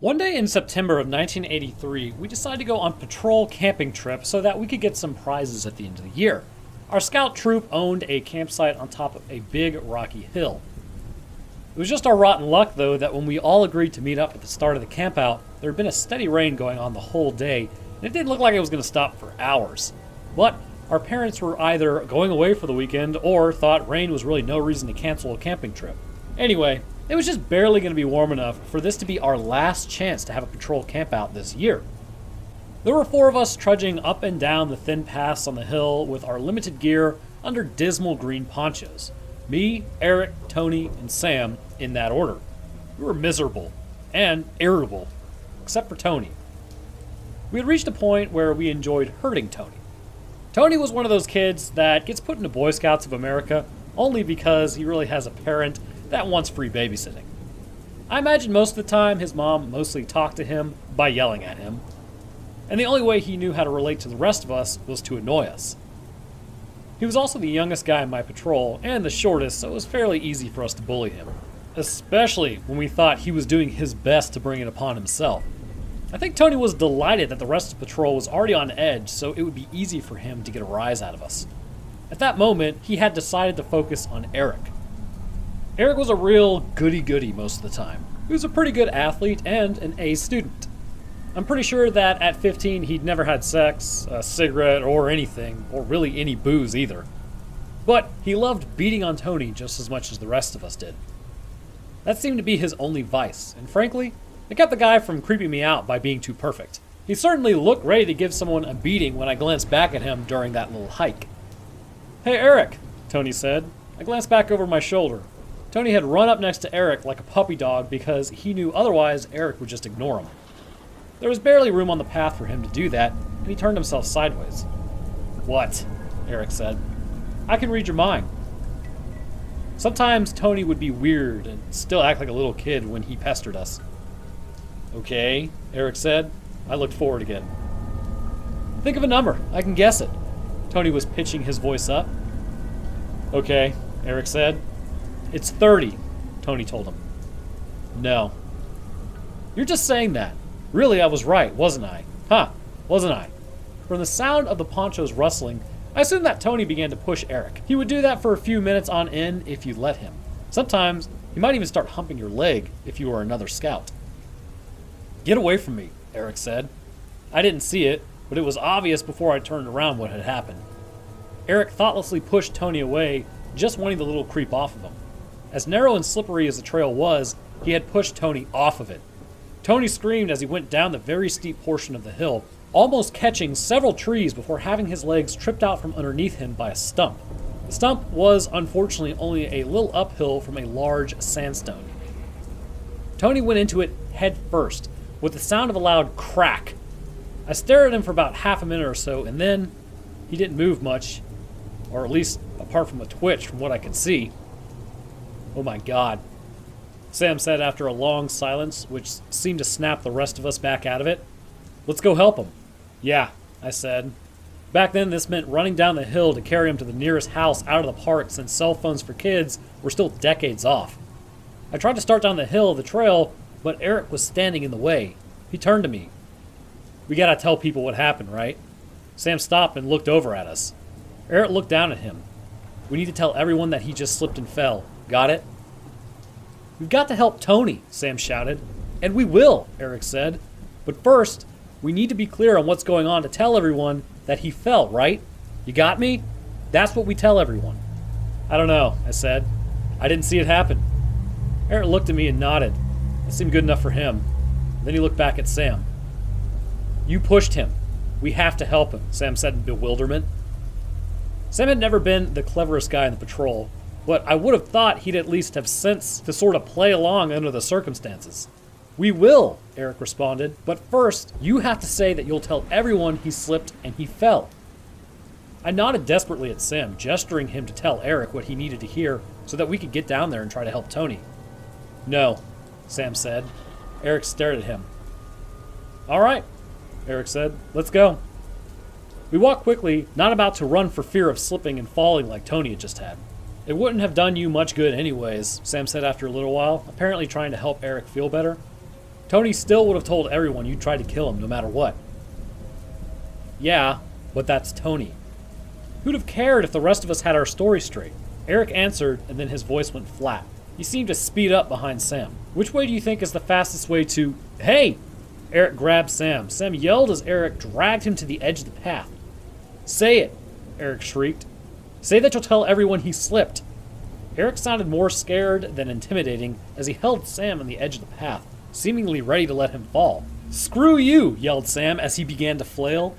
One day in September of 1983, we decided to go on patrol camping trip so that we could get some prizes at the end of the year. Our scout troop owned a campsite on top of a big rocky hill. It was just our rotten luck, though, that when we all agreed to meet up at the start of the campout, there had been a steady rain going on the whole day, and it didn't look like it was going to stop for hours. But our parents were either going away for the weekend or thought rain was really no reason to cancel a camping trip. Anyway, it was just barely going to be warm enough for this to be our last chance to have a patrol campout this year. There were 4 of us trudging up and down the thin paths on the hill with our limited gear under dismal green ponchos. Me, Eric, Tony, and Sam in that order. We were miserable and irritable, except for Tony. We had reached a point where we enjoyed hurting Tony. Tony was one of those kids that gets put into Boy Scouts of America only because he really has a parent that wants free babysitting. I imagine most of the time his mom mostly talked to him by yelling at him, and the only way he knew how to relate to the rest of us was to annoy us. He was also the youngest guy in my patrol and the shortest, so it was fairly easy for us to bully him, especially when we thought he was doing his best to bring it upon himself. I think Tony was delighted that the rest of the patrol was already on edge, so it would be easy for him to get a rise out of us. At that moment, he had decided to focus on Eric. Eric was a real goody-goody most of the time. He was a pretty good athlete and an A student. I'm pretty sure that at 15 he'd never had sex, a cigarette, or anything, or really any booze either. But he loved beating on Tony just as much as the rest of us did. That seemed to be his only vice, and frankly, it kept the guy from creeping me out by being too perfect. He certainly looked ready to give someone a beating when I glanced back at him during that little hike. "Hey Eric," Tony said. I glanced back over my shoulder. Tony had run up next to Eric like a puppy dog because he knew otherwise Eric would just ignore him. There was barely room on the path for him to do that, and he turned himself sideways. "What?" Eric said. "I can read your mind." Sometimes Tony would be weird and still act like a little kid when he pestered us. "Okay," Eric said. I looked forward again. "Think of a number. I can guess it." Tony was pitching his voice up. "Okay," Eric said. "It's 30, Tony told him. "No." "You're just saying that. Really, I was right, wasn't I? Huh, wasn't I?" From the sound of the ponchos rustling, I assumed that Tony began to push Eric. He would do that for a few minutes on end if you let him. Sometimes, he might even start humping your leg if you were another scout. "Get away from me," Eric said. I didn't see it, but it was obvious before I turned around what had happened. Eric thoughtlessly pushed Tony away, just wanting the little creep off of him. As narrow and slippery as the trail was, he had pushed Tony off of it. Tony screamed as he went down the very steep portion of the hill, almost catching several trees before having his legs tripped out from underneath him by a stump. The stump was unfortunately only a little uphill from a large sandstone. Tony went into it head first, with the sound of a loud crack. I stared at him for about half a minute or so, and then he didn't move much, or at least apart from a twitch from what I could see. "Oh my God," Sam said after a long silence, which seemed to snap the rest of us back out of it. "Let's go help him." "Yeah," I said. Back then, this meant running down the hill to carry him to the nearest house out of the park since cell phones for kids were still decades off. I tried to start down the hill of the trail, but Eric was standing in the way. He turned to me. "We gotta tell people what happened, right?" Sam stopped and looked over at us. Eric looked down at him. "We need to tell everyone that he just slipped and fell. Got it?" "We've got to help Tony," Sam shouted. "And we will," Eric said. "But first, we need to be clear on what's going on to tell everyone that he fell, right? You got me? That's what we tell everyone." "I don't know," I said. "I didn't see it happen." Eric looked at me and nodded. That seemed good enough for him. Then he looked back at Sam. "You pushed him. We have to help him," Sam said in bewilderment. Sam had never been the cleverest guy in the patrol, but I would have thought he'd at least have sense to sort of play along under the circumstances. "We will," Eric responded, "but first, you have to say that you'll tell everyone he slipped and he fell." I nodded desperately at Sam, gesturing him to tell Eric what he needed to hear so that we could get down there and try to help Tony. "No," Sam said. Eric stared at him. "All right," Eric said. "Let's go." We walked quickly, not about to run for fear of slipping and falling like Tony had just had. "It wouldn't have done you much good anyways," Sam said after a little while, apparently trying to help Eric feel better. Tony still would have told everyone you tried to kill him no matter what. Yeah, but that's Tony. Who'd have cared if the rest of us had our story straight? Eric answered, and then his voice went flat. He seemed to speed up behind Sam. Which way do you think is the fastest way to... Hey! Eric grabbed Sam. Sam yelled as Eric dragged him to the edge of the path. Say it, Eric shrieked. Say that you'll tell everyone he slipped. Eric sounded more scared than intimidating as he held Sam on the edge of the path, seemingly ready to let him fall. Screw you, yelled Sam as he began to flail.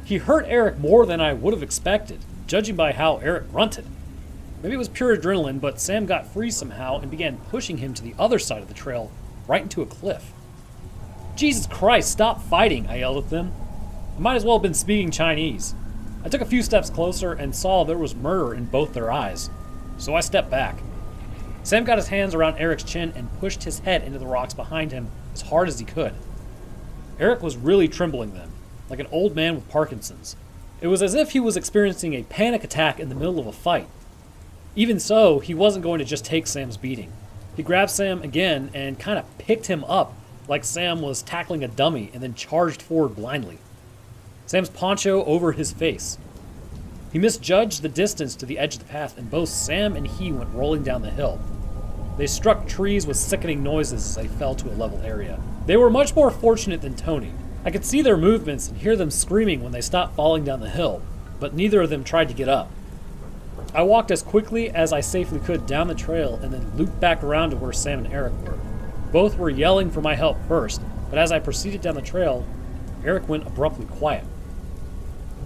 He hurt Eric more than I would have expected, judging by how Eric grunted. Maybe it was pure adrenaline, but Sam got free somehow and began pushing him to the other side of the trail, right into a cliff. Jesus Christ, stop fighting, I yelled at them. I might as well have been speaking Chinese. I took a few steps closer and saw there was murder in both their eyes, so I stepped back. Sam got his hands around Eric's chin and pushed his head into the rocks behind him as hard as he could. Eric was really trembling then, like an old man with Parkinson's. It was as if he was experiencing a panic attack in the middle of a fight. Even so, he wasn't going to just take Sam's beating. He grabbed Sam again and kind of picked him up like Sam was tackling a dummy and then charged forward blindly. Sam's poncho over his face. He misjudged the distance to the edge of the path and both Sam and he went rolling down the hill. They struck trees with sickening noises as they fell to a level area. They were much more fortunate than Tony. I could see their movements and hear them screaming when they stopped falling down the hill, but neither of them tried to get up. I walked as quickly as I safely could down the trail and then looped back around to where Sam and Eric were. Both were yelling for my help first, but as I proceeded down the trail, Eric went abruptly quiet.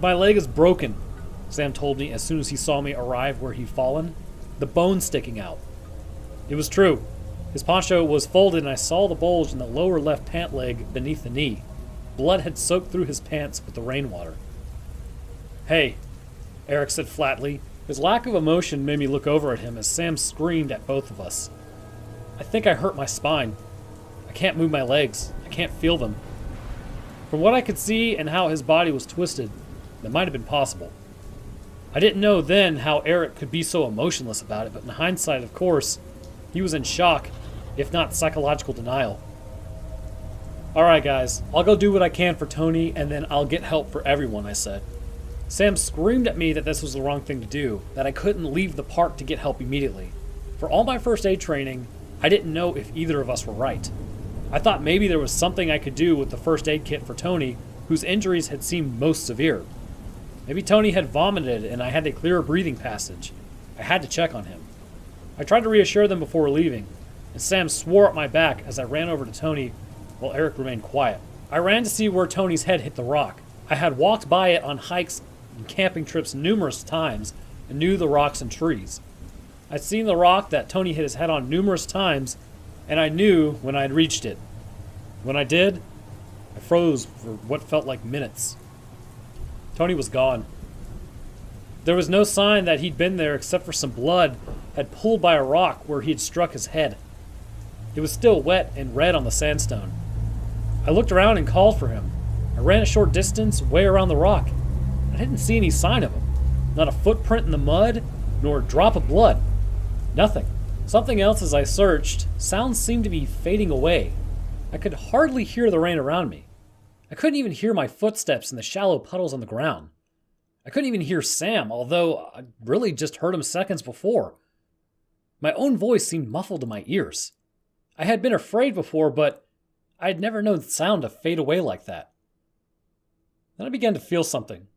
My leg is broken, Sam told me as soon as he saw me arrive where he'd fallen, the bone sticking out. It was true. His poncho was folded and I saw the bulge in the lower left pant leg beneath the knee. Blood had soaked through his pants with the rainwater. Hey, Eric said flatly. His lack of emotion made me look over at him as Sam screamed at both of us. I think I hurt my spine. I can't move my legs. I can't feel them. From what I could see and how his body was twisted, that might have been possible. I didn't know then how Eric could be so emotionless about it, but in hindsight, of course, he was in shock, if not psychological denial. Alright guys, I'll go do what I can for Tony and then I'll get help for everyone, I said. Sam screamed at me that this was the wrong thing to do, that I couldn't leave the park to get help immediately. For all my first aid training, I didn't know if either of us were right. I thought maybe there was something I could do with the first aid kit for Tony, whose injuries had seemed most severe. Maybe Tony had vomited and I had to clear a breathing passage. I had to check on him. I tried to reassure them before leaving, and Sam swore at my back as I ran over to Tony while Eric remained quiet. I ran to see where Tony's head hit the rock. I had walked by it on hikes and camping trips numerous times and knew the rocks and trees. I'd seen the rock that Tony hit his head on numerous times, and I knew when I'd reached it. When I did, I froze for what felt like minutes. Tony was gone. There was no sign that he'd been there except for some blood had pooled by a rock where he had struck his head. It was still wet and red on the sandstone. I looked around and called for him. I ran a short distance way around the rock. I didn't see any sign of him. Not a footprint in the mud, nor a drop of blood. Nothing. Something else as I searched. Sounds seemed to be fading away. I could hardly hear the rain around me. I couldn't even hear my footsteps in the shallow puddles on the ground. I couldn't even hear Sam, although I really just heard him seconds before. My own voice seemed muffled in my ears. I had been afraid before, but I had never known sound to fade away like that. Then I began to feel something.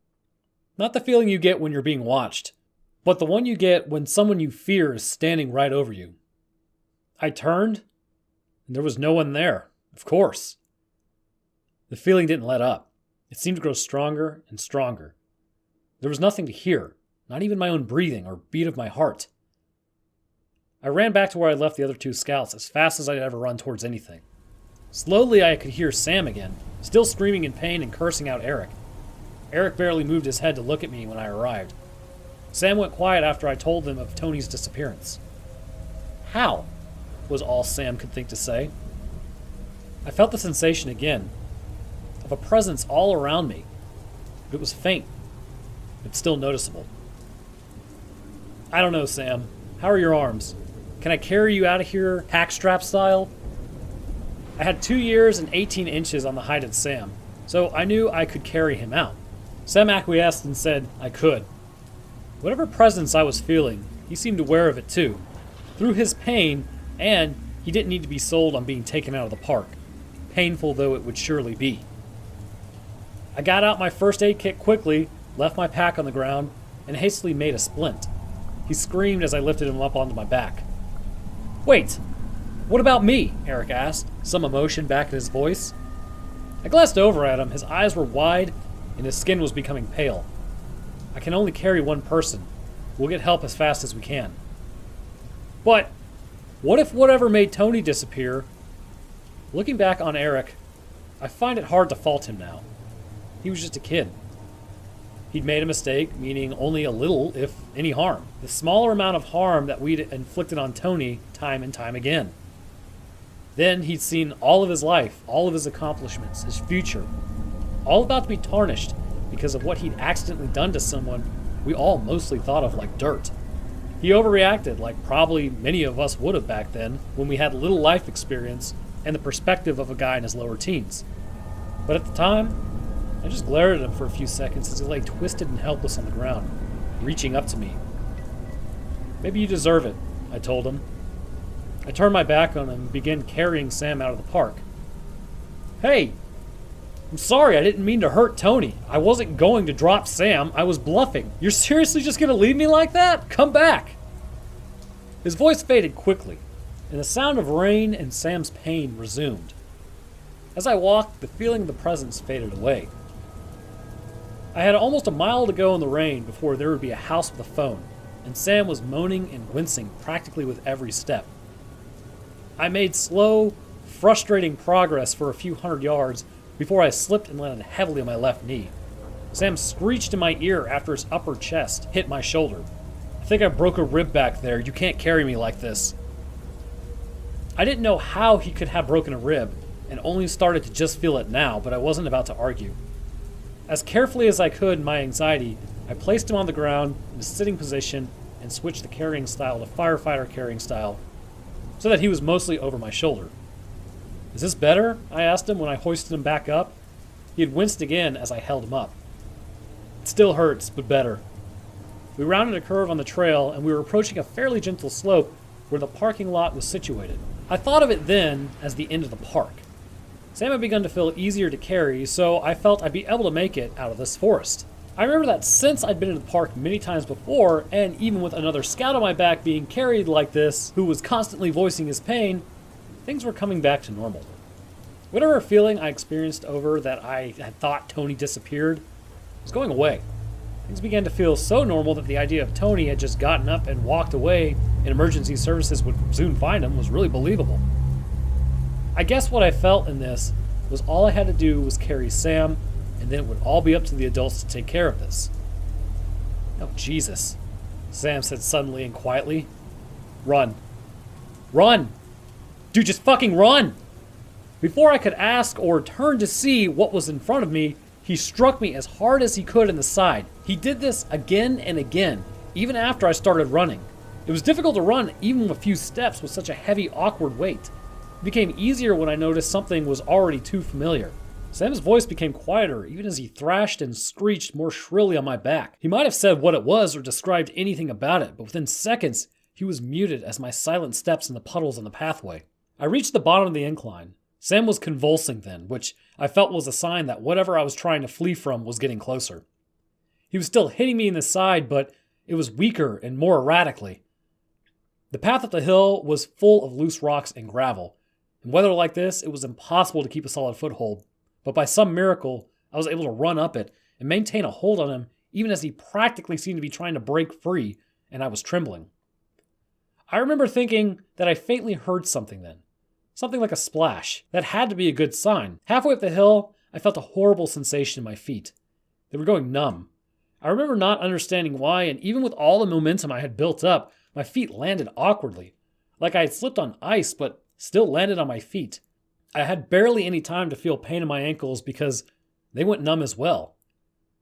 Not the feeling you get when you're being watched, but the one you get when someone you fear is standing right over you. I turned, and there was no one there, of course. The feeling didn't let up. It seemed to grow stronger and stronger. There was nothing to hear, not even my own breathing or beat of my heart. I ran back to where I left the other two scouts as fast as I'd ever run towards anything. Slowly I could hear Sam again, still screaming in pain and cursing out Eric. Eric barely moved his head to look at me when I arrived. Sam went quiet after I told them of Tony's disappearance. How? Was all Sam could think to say. I felt the sensation again, of a presence all around me. It was faint, but still noticeable. I don't know, Sam. How are your arms? Can I carry you out of here, hack strap style? I had 2 years and 18 inches on the height of Sam, so I knew I could carry him out. Sam acquiesced and said I could. Whatever presence I was feeling, he seemed aware of it too. Through his pain, and he didn't need to be sold on being taken out of the park, painful though it would surely be. I got out my first aid kit quickly, left my pack on the ground, and hastily made a splint. He screamed as I lifted him up onto my back. "Wait, what about me?" Eric asked, some emotion back in his voice. I glanced over at him. His eyes were wide, and his skin was becoming pale. "I can only carry one person. We'll get help as fast as we can." "But what if whatever made Tony disappear?" Looking back on Eric, I find it hard to fault him now. He was just a kid. He'd made a mistake, meaning only a little, if any, harm. The smaller amount of harm that we'd inflicted on Tony time and time again. Then he'd seen all of his life, all of his accomplishments, his future, all about to be tarnished because of what he'd accidentally done to someone we all mostly thought of like dirt. He overreacted like probably many of us would have back then when we had little life experience and the perspective of a guy in his lower teens. But at the time, I just glared at him for a few seconds as he lay twisted and helpless on the ground, reaching up to me. "Maybe you deserve it," I told him. I turned my back on him and began carrying Sam out of the park. "Hey, I'm sorry, I didn't mean to hurt Tony. I wasn't going to drop Sam, I was bluffing. You're seriously just going to leave me like that? Come back!" His voice faded quickly, and the sound of rain and Sam's pain resumed. As I walked, the feeling of the presence faded away. I had almost a mile to go in the rain before there would be a house with a phone, and Sam was moaning and wincing practically with every step. I made slow, frustrating progress for a few hundred yards before I slipped and landed heavily on my left knee. Sam screeched in my ear after his upper chest hit my shoulder. "I think I broke a rib back there. You can't carry me like this." I didn't know how he could have broken a rib, and only started to just feel it now, but I wasn't about to argue. As carefully as I could in my anxiety, I placed him on the ground in a sitting position and switched the carrying style to firefighter carrying style so that he was mostly over my shoulder. "Is this better?" I asked him when I hoisted him back up. He had winced again as I held him up. "It still hurts, but better." We rounded a curve on the trail and we were approaching a fairly gentle slope where the parking lot was situated. I thought of it then as the end of the park. Sam had begun to feel easier to carry, so I felt I'd be able to make it out of this forest. I remember that since I'd been in the park many times before, and even with another scout on my back being carried like this, who was constantly voicing his pain, things were coming back to normal. Whatever feeling I experienced over that I had thought Tony disappeared was going away. Things began to feel so normal that the idea of Tony had just gotten up and walked away and emergency services would soon find him was really believable. I guess what I felt in this was all I had to do was carry Sam, and then it would all be up to the adults to take care of this. "Oh, Jesus," Sam said suddenly and quietly. "Run. Run! Dude, just fucking run!" Before I could ask or turn to see what was in front of me, he struck me as hard as he could in the side. He did this again and again, even after I started running. It was difficult to run even a few steps with such a heavy, awkward weight. It became easier when I noticed something was already too familiar. Sam's voice became quieter, even as he thrashed and screeched more shrilly on my back. He might have said what it was or described anything about it, but within seconds, he was muted as my silent steps in the puddles on the pathway. I reached the bottom of the incline. Sam was convulsing then, which I felt was a sign that whatever I was trying to flee from was getting closer. He was still hitting me in the side, but it was weaker and more erratically. The path up the hill was full of loose rocks and gravel. In weather like this, it was impossible to keep a solid foothold, but by some miracle, I was able to run up it and maintain a hold on him even as he practically seemed to be trying to break free, and I was trembling. I remember thinking that I faintly heard something then. Something like a splash. That had to be a good sign. Halfway up the hill, I felt a horrible sensation in my feet. They were going numb. I remember not understanding why, and even with all the momentum I had built up, my feet landed awkwardly. Like I had slipped on ice, but still landed on my feet. I had barely any time to feel pain in my ankles because they went numb as well.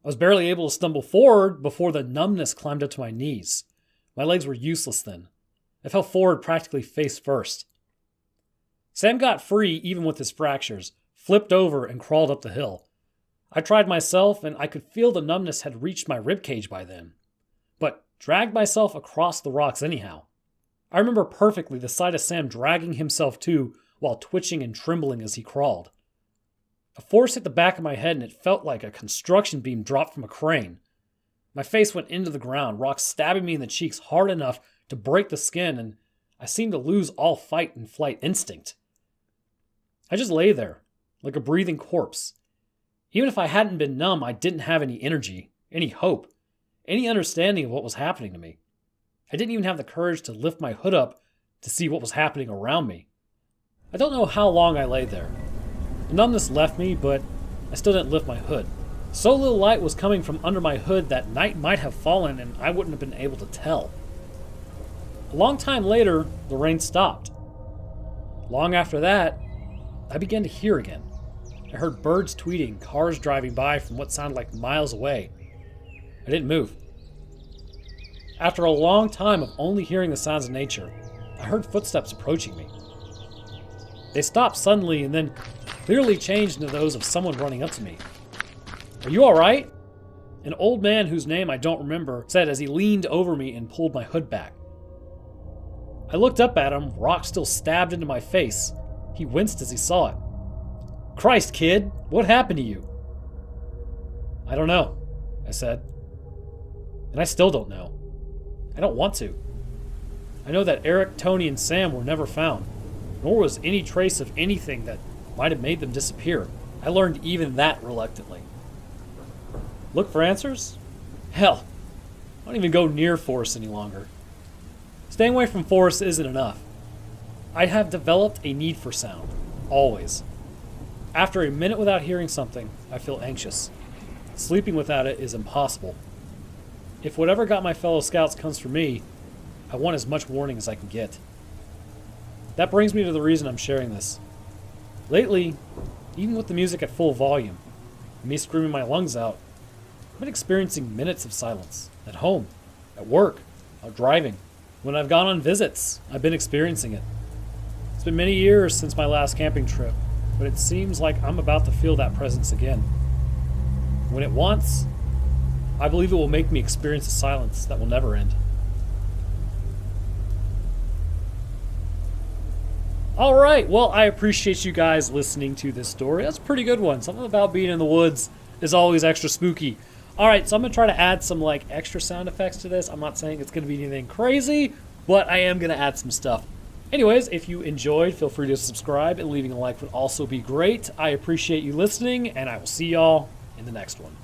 I was barely able to stumble forward before the numbness climbed up to my knees. My legs were useless then. I fell forward practically face first. Sam got free even with his fractures, flipped over, and crawled up the hill. I tried myself, and I could feel the numbness had reached my ribcage by then, but dragged myself across the rocks anyhow. I remember perfectly the sight of Sam dragging himself too while twitching and trembling as he crawled. A force hit the back of my head and it felt like a construction beam dropped from a crane. My face went into the ground, rocks stabbing me in the cheeks hard enough to break the skin, and I seemed to lose all fight and flight instinct. I just lay there, like a breathing corpse. Even if I hadn't been numb, I didn't have any energy, any hope, any understanding of what was happening to me. I didn't even have the courage to lift my hood up to see what was happening around me. I don't know how long I lay there. The numbness left me, but I still didn't lift my hood. So little light was coming from under my hood that night might have fallen and I wouldn't have been able to tell. A long time later, the rain stopped. Long after that, I began to hear again. I heard birds tweeting, cars driving by from what sounded like miles away. I didn't move. After a long time of only hearing the sounds of nature, I heard footsteps approaching me. They stopped suddenly and then clearly changed into those of someone running up to me. "Are you all right?" An old man whose name I don't remember said as he leaned over me and pulled my hood back. I looked up at him, rock still stabbed into my face. He winced as he saw it. "Christ, kid, what happened to you?" "I don't know," I said. And I still don't know. I don't want to. I know that Eric, Tony, and Sam were never found, nor was any trace of anything that might have made them disappear. I learned even that reluctantly. Look for answers? Hell, I don't even go near forests any longer. Staying away from forests isn't enough. I have developed a need for sound, always. After a minute without hearing something, I feel anxious. Sleeping without it is impossible. If whatever got my fellow scouts comes for me, I want as much warning as I can get. That brings me to the reason I'm sharing this. Lately, even with the music at full volume, and me screaming my lungs out, I've been experiencing minutes of silence. At home, at work, out driving. When I've gone on visits, I've been experiencing it. It's been many years since my last camping trip, but it seems like I'm about to feel that presence again. When it wants, I believe it will make me experience a silence that will never end. Alright, well, I appreciate you guys listening to this story. That's a pretty good one. Something about being in the woods is always extra spooky. Alright, so I'm going to try to add some extra sound effects to this. I'm not saying it's going to be anything crazy, but I am going to add some stuff. Anyways, if you enjoyed, feel free to subscribe, and leaving a like would also be great. I appreciate you listening, and I will see y'all in the next one.